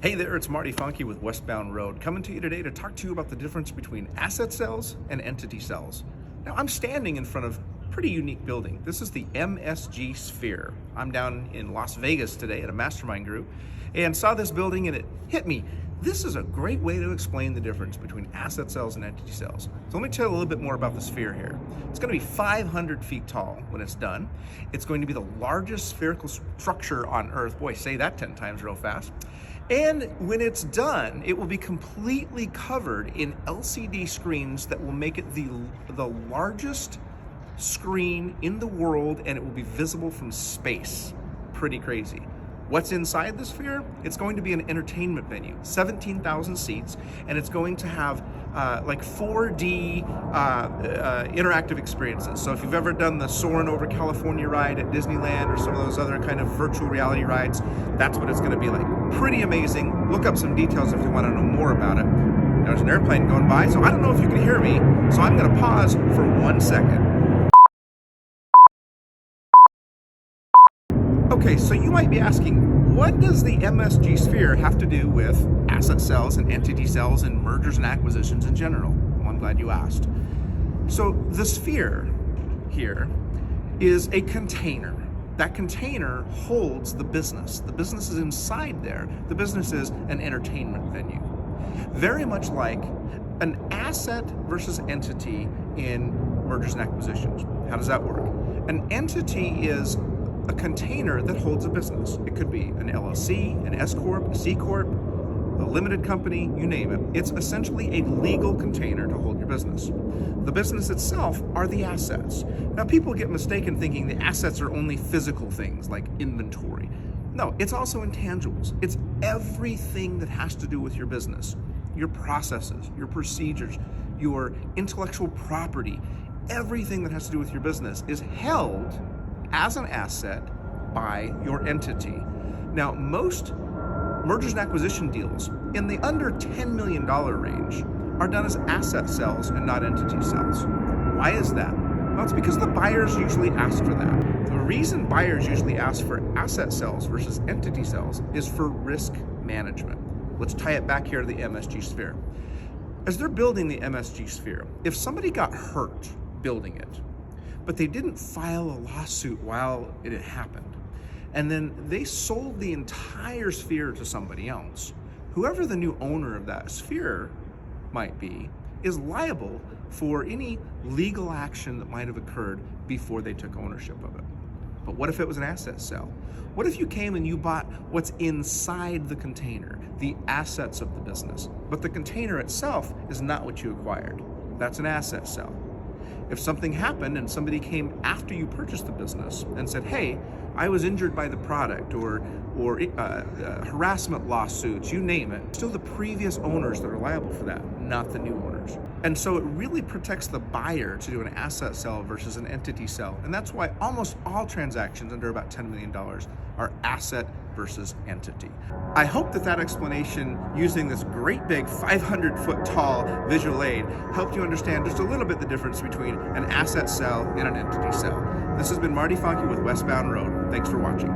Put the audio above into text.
Hey there, it's Marty Funky with Westbound Road, coming to you today to talk to you about the difference between asset cells and entity cells. Now, I'm standing in front of a pretty unique building. This is the MSG Sphere. I'm down in Las Vegas today at a mastermind group and saw this building and it hit me. This is a great way to explain the difference between asset cells and entity cells. So let me tell you a little bit more about the sphere here. It's going to be 500 feet tall when it's done. It's going to be the largest spherical structure on Earth. Boy, say that 10 times real fast. And when it's done, it will be completely covered in LCD screens that will make it the largest screen in the world, and it will be visible from space. Pretty crazy. What's inside the sphere? It's going to be an entertainment venue, 17,000 seats, and it's going to have like 4D interactive experiences. So if you've ever done the Soarin' Over California ride at Disneyland or some of those other kind of virtual reality rides, that's what it's going to be like. Pretty amazing. Look up some details if you want to know more about it. There's an airplane going by, so I don't know if you can hear me, so I'm going to pause for 1 second. Okay, so you might be asking, what does the MSG sphere have to do with asset cells and entity cells and mergers and acquisitions in general? Well, I'm glad you asked. So the sphere here is a container. That container holds the business. The business is inside there. The business is an entertainment venue. Very much like an asset versus entity in mergers and acquisitions. How does that work? An entity is a container that holds a business. It could be an LLC, an S Corp, a C Corp, a limited company, you name it. It's essentially a legal container to hold your business. The business itself are the assets. Now, people get mistaken thinking the assets are only physical things like inventory. No, it's also intangibles. It's everything that has to do with your business, your processes, your procedures, your intellectual property. Everything that has to do with your business is held as an asset by your entity. Now, most mergers and acquisition deals in the under $10 million range are done as asset cells and not entity cells. Why is that? Well, it's because the buyers usually ask for that. The reason buyers usually ask for asset cells versus entity cells is for risk management. Let's tie it back here to the MSG sphere. As they're building the MSG sphere, if somebody got hurt building it, but they didn't file a lawsuit while it had happened, and then they sold the entire sphere to somebody else, whoever the new owner of that sphere might be is liable for any legal action that might have occurred before they took ownership of it. But what if it was an asset sale? What if you came and you bought what's inside the container, the assets of the business, but the container itself is not what you acquired? That's an asset sale. If something happened and somebody came after you purchased the business and said, hey, I was injured by the product, or harassment lawsuits, you name it, still the previous owners that are liable for that, not the new owners. And so it really protects the buyer to do an asset sale versus an entity sale. And that's why almost all transactions under about $10 million are asset versus entity. I hope that explanation using this great big 500-foot tall visual aid helped you understand just a little bit the difference between an asset sale and an entity sale. This has been Marty Funky with Westbound Road. Thanks for watching.